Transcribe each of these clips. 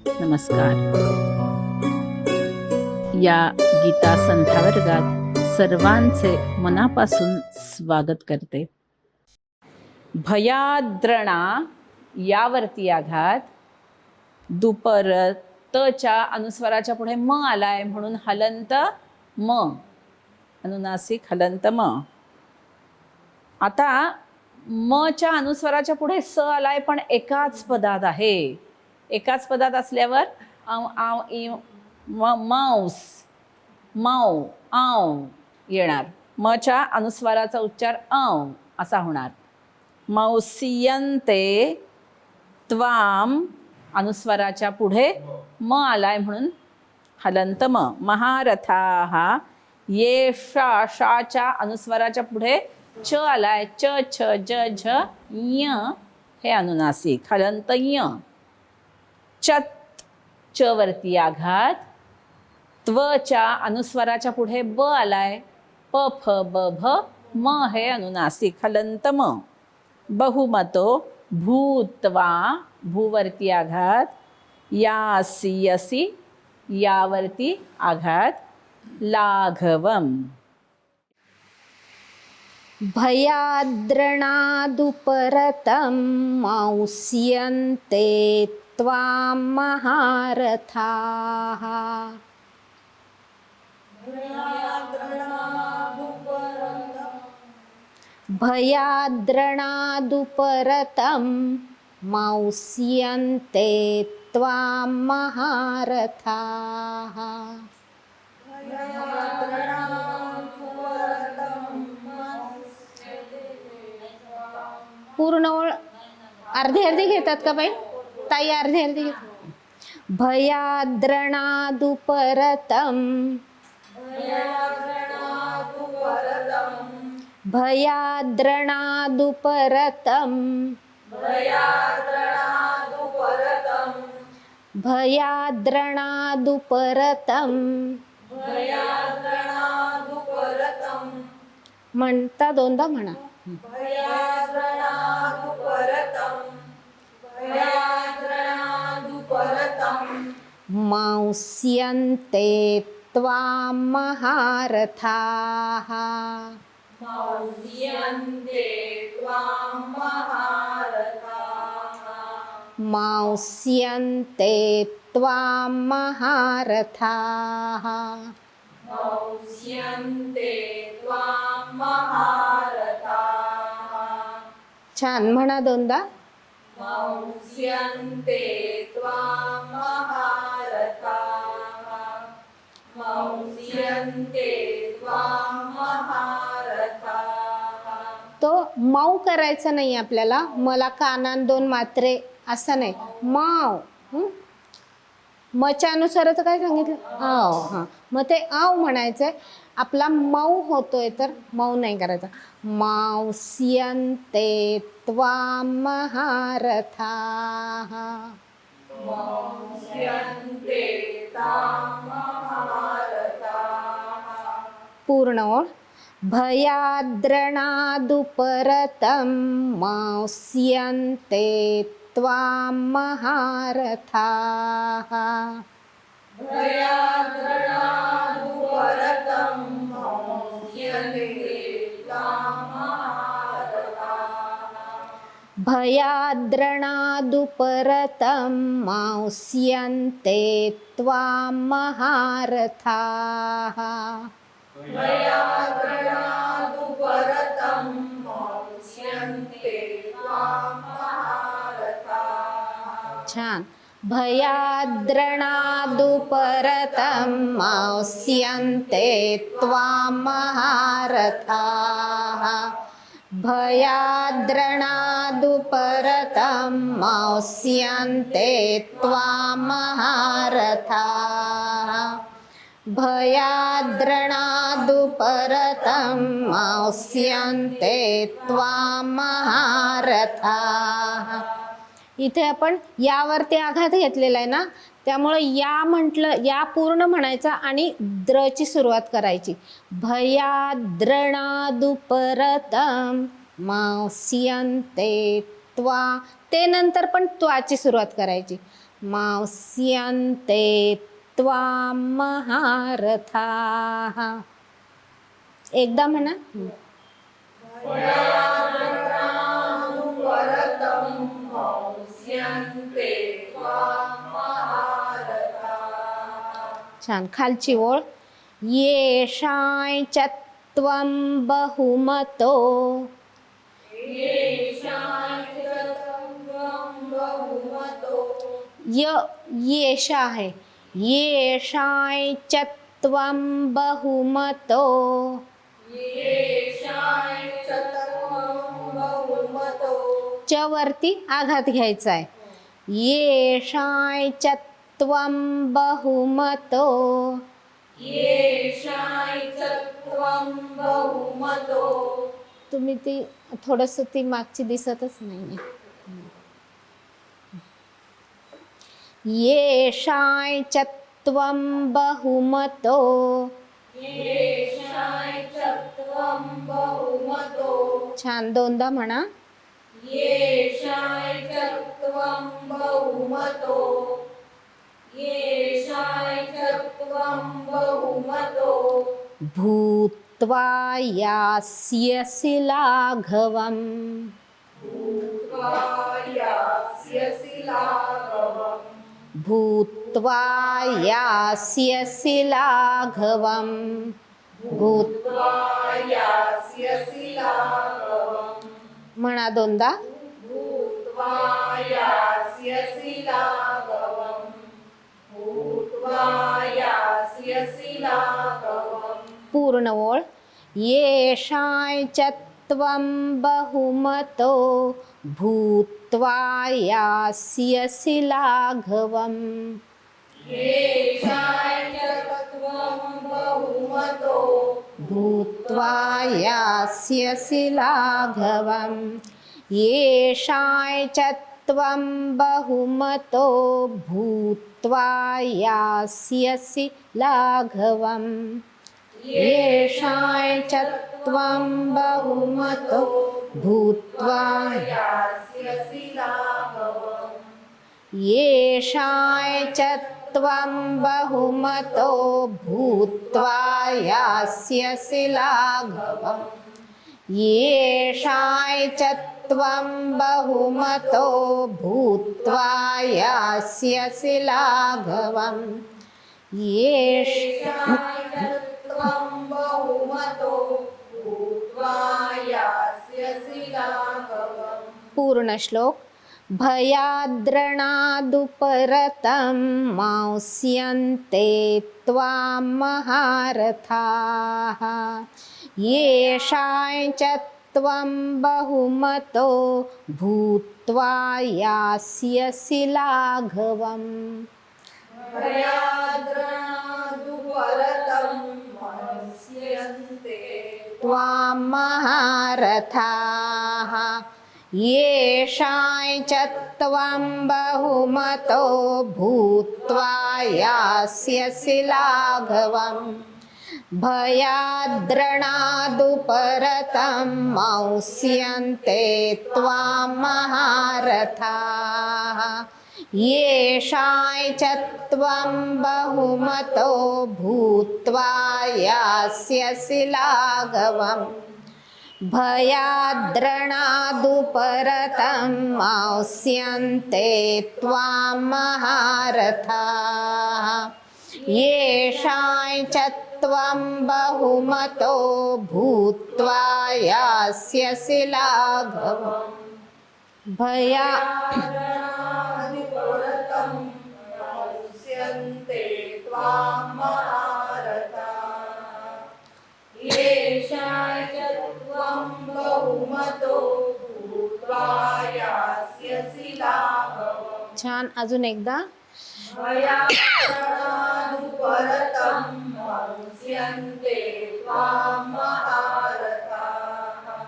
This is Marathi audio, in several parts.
नमस्कार. या गीता संध्या वर्गात सर्वांचे मनापासून स्वागत करते. भयाद्रणा यावरती आघात, दुपर तच्या अनुस्वाराच्या पुढे म आलाय म्हणून हलंत म, अनुनासिक हलंत म. आता म च्या अनुस्वाराच्या पुढे स आलाय पण एकाच पदात आहे. एकाच पदात असल्यावर माऊस, माऊ, आव येणार. म च्या अनुस्वाराचा उच्चार आव असा होणार. मौसियन्ते त्वाम अनुस्वाराच्या पुढे म आलाय म्हणून हलंत म. महारथाः ये शा, शाच्या अनुस्वाराच्या पुढे च आलाय, च छ ज झ य हे अनुनासिक हलंत य. चत च वरती आघात, त्वच्या अनुस्वाराच्या पुढे ब आलाय, प फ ब भ म हे अनुनासिक हलंत म. बहुमतो भूत्वा भूवरती आघात, यासी यसी यावरती आघात, लाघवम. भयाद्रणादुपरतं मौस्यन्ते त्वां महारथाः. भयाद्रणादुपरतं मौस्यन्ते त्वां महारथाः. पूर्ण ओळ अर्धे अर्धे घेतात का बाई? ताई अर्धे अर्धे घेतात. भयाद्रणादुपरतं भयाद्रणादुपरतं भयाद्रणादुपरतं म्हणता दोनदा म्हणा. मौस्यन्ते त्वां महारथाः. मौस्यन्ते त्वां महारथाः. छान म्हणा दोनदा. मौस्यन्ते त्वां महारथाः. मौस्यन्ते त्वां महारथाः. तो मऊ करायचं नाही आपल्याला. मला कानान दोन मात्रे असं नाही. माव मच्या अनुसाराचं काय सांगितलं? आव. हां, मग ते आव म्हणायचंय. आपला मऊ होतोय तर मऊ नाही करायचा. मौस्यन्ते त्वां महारथाः. मौस्यन्ते त्वां महारथाः. पूर्ण ओळ. भयाद्रणादुपरतं मौस्यन्ते त्वां महारथाः. भयाद्रणादुपरतं मौस्यन्ते त्वां महारथाः. भयाद्रणादुपरतं मौस्यन्ते त्वां महारथाः. भयाद्रणादुपरतं मौस्यन्ते त्वां महारथाः. छान. भयाद्रणादुपरतं मौस्यन्ते त्वां महारथाः. भयाद्रणादुपरतं मौस्यन्ते त्वां महारथाः. भयाद्रणादुपरतं मौस्यन्ते त्वां महारथाः. इथे आपण यावरती आघात घेतलेला आहे ना, त्यामुळे या म्हटलं, या पूर्ण म्हणायचा आणि द्रची सुरुवात करायची. भयाद्रणादुपरतं मौस्यन्ते त्वा, ते नंतर पण त्वाची सुरुवात करायची. मांस्यन्ते त्वां महारथाः. एकदा म्हणा. भयाद्रणानुपरतं मौस्यन्ते त्वां महारथाः. छान. खालची ओळ. येषां च त्वं बहुमतो. येषां च त्वं बहुमतो. येषा आहे. येषां च त्वं बहुमतो. येषां च त्वं बहुमतो. च वरती आघात घ्यायचा आहे. येषां च त्वं बहुमतो. येषां च त्वं बहुमतो. तुम्ही ती थोडंसं ती मागची दिसतच नाही. येषां च त्वं बहुमतो. येषां च त्वं बहुमतो. छान. दोनदा म्हणा. येषां च त्वं बहुमतो. येषां च त्वं बहुमतो. भूत्वा यास्यसि लाघवम्. भूत्वा यास्यसि लाघवम्. भूत्वा यास्यसि लाघवम्. भूत्वा यास्यसि लाघवम्. म्हणा दोनदा. भूत्वा यास्यसि लाघवम्. भूत्वा यास्यसि लाघवम्. पूर्ण ओळ. येषां च त्वं बहुमतो. भूत्वा यास्यसि लाघवम्. येषां च त्वं बहुमतो. भूत्वा यास्यसि लाघवम्. येषां च त्वं बहुमतो. भूत्वा यास्यसि लाघवम्. येषां च त्वं बहुमतो. भूत्वा यास्यसि लाघवम्. येषां च त्वं बहुमतो. भूत्वा यास्यसि लाघवम्. येषां च त्वं बहुमतो. भूत्वा यास्यसि लाघवम्. येषां च त्वं बहुमतो. भूत्वा यास्यसि लाघवम्. पूर्ण श्लोक. भयाद्रणादुपरतं मांस्यन्ते त्वां महारथाः. येषां च त्वं बहुमतो. भूत्वा यास्यसि लाघवम्. भयाद्रणादुपरतं मौस्यन्ते त्वां महारथाः. येषां च त्वं बहुमतो. भूत्वा यास्यसि लाघवम्. भयाद्रणादुपरतं मौस्यन्ते त्वां महारथाः. येषां च त्वं बहुमतो. भूत्वा यास्यसि लाघवम्. भयाद्रणादुपरतं मौस्यन्ते त्वां महारथाः. येषां च त्वं बहुमतो. भूत्वा यास्यसि लाघवम्. भयाद्रणादुपरतं मौस्यन्ते त्वां महारथाः. येषां च त्वं बहुमतो. भूत्वा यास्यसि लाघवम्. छान. अजून एकदा. भयाद्रणादुपरतं मौस्यन्ते त्वां महारथाः.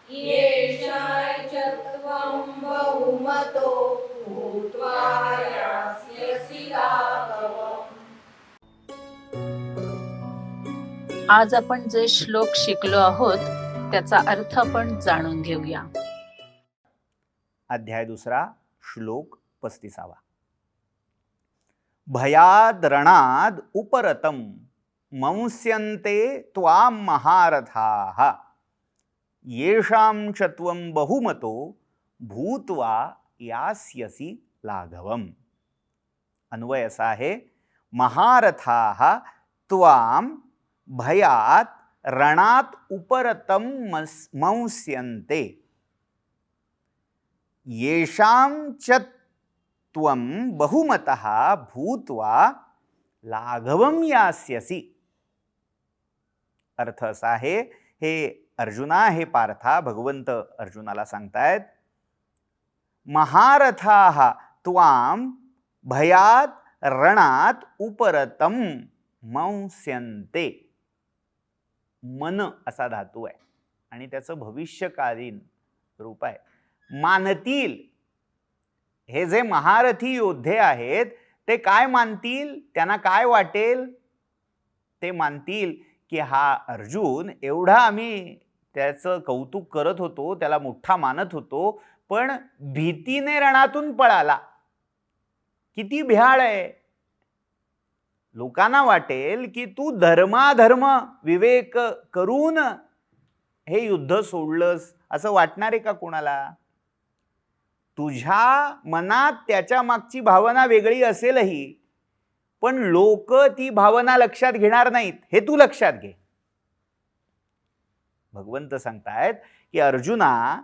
येषां च त्वं बहुमतो. भूत्वा यास्यसि लाघवम्. आज आपण जे श्लोक शिकलो आहोत त्याचा अर्थ आपण जाणून घेऊया. अध्याय 2 श्लोक 35. भयाद रणाद उपरतम मंस्यन्ते त्वां महारथाः येषां च त्वं बहुमतो भूत्वा यास्यसि लाघवम्. अन्वय असा आहे, महारथाः त्वां भयात रणात उपरतम मंस्यन्ते येषां च त्वं बहुमतः भूत्वा लाघवम यास्यसि. अर्थ असा आहे, हे अर्जुना, हे पार्था, भगवंत अर्जुनाला सांगतायत, महारथाः त्वां भयात रणात उपरतम मंस्यन्ते. मन असा धातू आहे आणि त्याचं भविष्यकालीन रूप आहे. मानतील. हे जे महारथी योद्धे आहेत ते काय मानतील, त्यांना काय वाटेल, ते मानतील की हा अर्जुन एवढा आम्ही त्याचं कौतुक करत होतो, त्याला मोठा मानत होतो, पण भीतीने रणातून पळाला. किती भ्याड आहे. लोकांना वाटेल की तू धर्माधर्म विवेक करून हे युद्ध सोडलंस, असं वाटणार आहे का कोणाला? तुझ्या मनात त्याच्या मागची भावना वेगळी असेलही, पण लोक ती भावना लक्षात घेणार नाहीत, हे तू लक्षात घे. भगवंत सांगतायत की अर्जुना,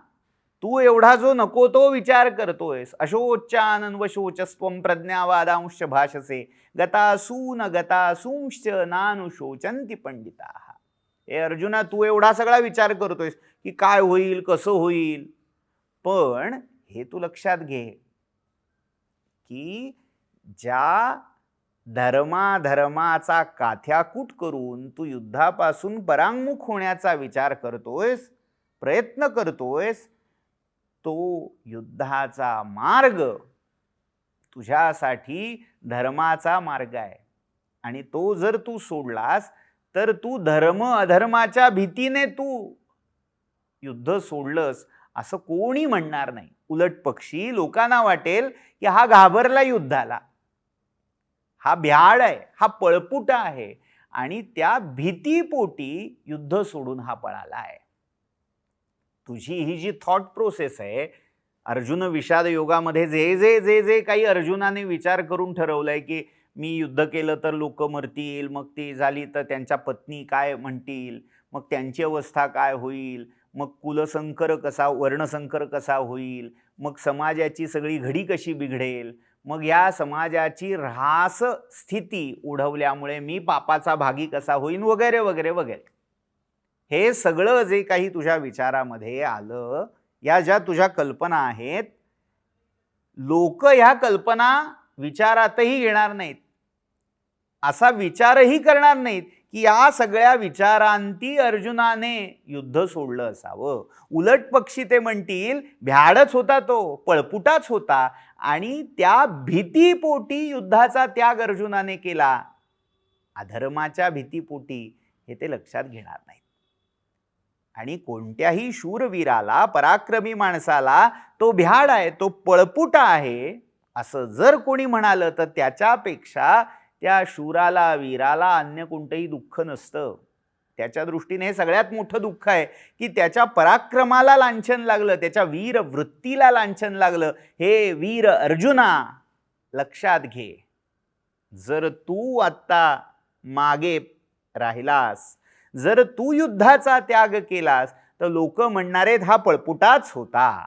तू एवढा जो नको तो विचार करतोयस, अशोचानन्वशोचस्त्वं प्रज्ञावादांश्च भाषसे गतासून गतासूंश्च नानुशोचन्ति पंडिताः. हे अर्जुना, तू एवढा सगळा विचार करतोयस की काय होईल, कसं होईल, पण हे तू लक्षात घे की ज्या धर्माचा काथ्याकूट करून तू युद्धापासून परांगमुख होण्याचा विचार करतोयस, प्रयत्न करतोयस, तो युद्धाचा मार्ग तुझ्यासाठी धर्माचा मार्ग आहे. आणि तो जर तू सोडलास तर तू धर्म अधर्माच्या भीतीने तू युद्ध सोडलंस असं कोणी म्हणणार नाही. उलट पक्षी लोकांना वाटेल की हा घाबरला युद्धाला, हा भ्याड आहे, हा पळपुटा आहे, आणि त्या भीतीपोटी युद्ध सोडून हा पळाला आहे. तुझी ही जी थॉट प्रोसेस आहे, अर्जुन विषाद योगामध्ये जे जे जे जे काही अर्जुनाने विचार करून ठरवलंय की मी युद्ध केलं तर लोक मरतील, मग ती झाली तर त्यांच्या पत्नी काय म्हणतील, मग त्यांची अवस्था काय होईल, मग कुलसंकर कसा, वर्णसंकर कसा होईल, मग समाजाची सगळी घडी कशी बिघडेल, मग या समाजाची ऱ्हास स्थिती ओढवल्यामुळे मी पापाचा भागी कसा होईन, वगैरे वगैरे वगैरे. हे सगळं जे काही तुझ्या विचारामध्ये आलं, या ज्या तुझ्या कल्पना आहेत, लोक ह्या कल्पना विचारातही घेणार नाहीत, असा विचारही करणार नाहीत की या सगळ्या विचारांती अर्जुनाने युद्ध सोडलं असावं. उलट पक्षी ते म्हणतील भ्याडच होता, तो पळपुटाच होता, आणि त्या भीतीपोटी युद्धाचा त्याग अर्जुनाने केला, अधर्माच्या भीतीपोटी, हे ते लक्षात घेणार नाहीत. आणि कोणत्याही शूरवीराला, पराक्रमी माणसाला तो भ्याड आहे, तो पळपुटा आहे असं जर कोणी म्हणालं तर त्याच्यापेक्षा त्या शूराला, वीराला अन्य कोणतंही दुःख नसतं. त्याच्या दृष्टीने हे सगळ्यात मोठं दुःख आहे की त्याच्या पराक्रमाला लांछन लागलं, त्याच्या वीर वृत्तीला लांछन लागलं. हे वीर अर्जुना, लक्षात घे, जर तू आत्ता मागे राहिलास, जर तू युद्धाचा त्याग केलास, तर लोक म्हणणारे हा पळपुटाच होता.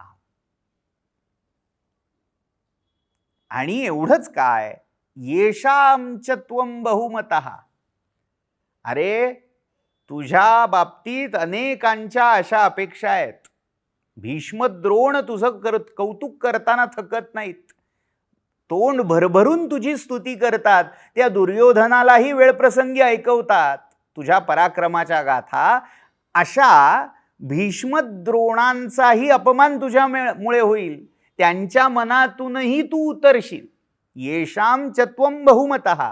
आणि एवढंच काय, येषां च त्वं बहुमतः. अरे, तुझ्या बाबतीत अनेकांच्या अशा अपेक्षा आहेत. भीष्म द्रोण तुझं कौतुक करताना थकत नाहीत, तोंड भरभरून तुझी स्तुती करतात, त्या दुर्योधनालाही वेळप्रसंगी ऐकवतात तुझ्या पराक्रमाच्या गाथा. अशा भीष्म द्रोणांचाही अपमान तुझ्यामुळे होईल, त्यांच्या मनातूनही तू उतरशील. येषां च त्वं बहुमतः.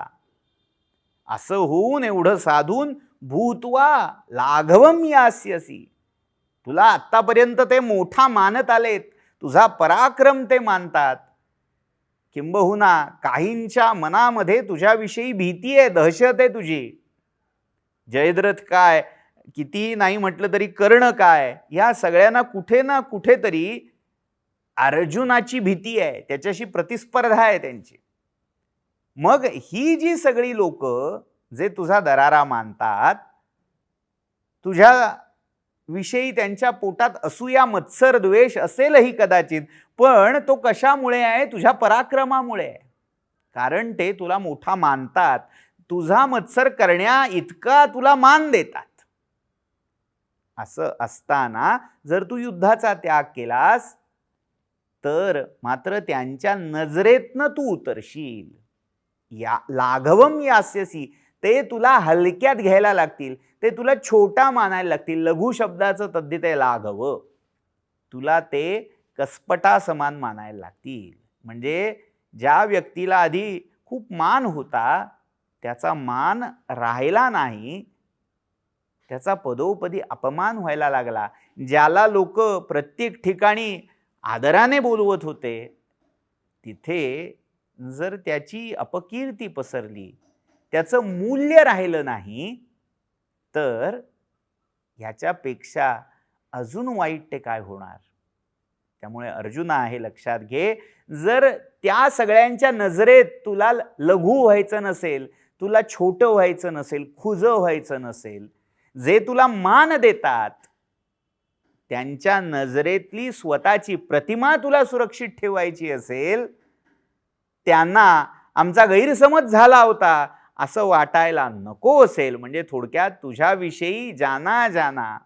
असं होऊन, एवढं साधून, भूत्वा लाघवम यास्यसि. तुला आत्तापर्यंत ते मोठा मानत आलेत, तुझा पराक्रम ते मानतात, किंबहुना काहींच्या मनामध्ये तुझ्याविषयी भीती आहे, दहशत आहे तुझी. जयद्रथ काय, किती नाही म्हटलं तरी कर्ण काय, या सगळ्यांना कुठे ना कुठेतरी अर्जुनाची भीती आहे, त्याच्याशी प्रतिस्पर्धा आहे त्यांची. मग ही जी सगळी लोक जे तुझा दरारा मानतात, तुझ्या विषयी त्यांच्या पोटात असूया मत्सर द्वेष असेलही कदाचित, पण तो कशामुळे आहे? तुझ्या पराक्रमामुळे आहे. कारण ते तुला मोठा मानतात, तुझा मत्सर करण्या इतका तुला मान देतात. असं असताना जर तू युद्धाचा त्याग केलास तर मात्र त्यांच्या नजरेतनं तू उतरशील. या लाघवम यास्यसी, ते तुला हलक्यात घ्यायला लागतील, ते तुला छोटा मानायला लागतील. लघु शब्दाचं तद्धित आहे लाघव. तुला ते कसपटा समान मानायला लागतील. म्हणजे ज्या व्यक्तीला आधी खूप मान होता त्याचा मान राहिला नाही, त्याचा पदोपदी अपमान व्हायला लागला. ज्याला लोक प्रत्येक ठिकाणी आदराने बोलवत होते, तिथे जर त्याची अपकीर्ती पसरली, त्याचं मूल्य राहिलं नाही, तर ह्याच्यापेक्षा अजून वाईट ते काय होणार. त्यामुळे अर्जुना हे लक्षात घे, जर त्या सगळ्यांच्या नजरेत तुला लघु व्हायचं नसेल, तुला छोटं व्हायचं नसेल, खुजं व्हायचं नसेल, जे तुला मान देतात त्यांच्या नजरेतली स्वतःची प्रतिमा तुला सुरक्षित ठेवायची असेल, त्यांना आमचा गैरसमज झाला होता असं वाटायला नको असेल. म्हणजे थोडक्यात तुझ्याविषयी ज्यांना ज्यांना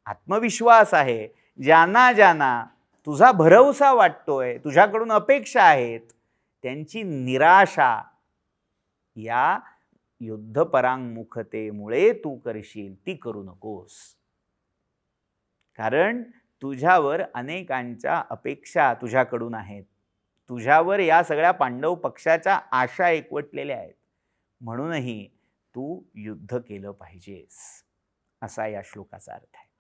आत्मविश्वास आहे, ज्यांना ज्यांना तुझा भरवसा वाटतोय, तुझ्याकडून अपेक्षा आहेत, त्यांची निराशा या युद्धपरांगमुखतेमुळे तू करशील, ती करू नकोस. कारण तुझ्यावर अनेकांच्या अपेक्षा तुझ्याकडून आहेत, तुझ्यावर या सगळ्या पांडव पक्षाच्या आशा एकवटलेल्या आहेत. म्हणूनही तू युद्ध केलं पाहिजेस, असा या श्लोकाचा अर्थ आहे.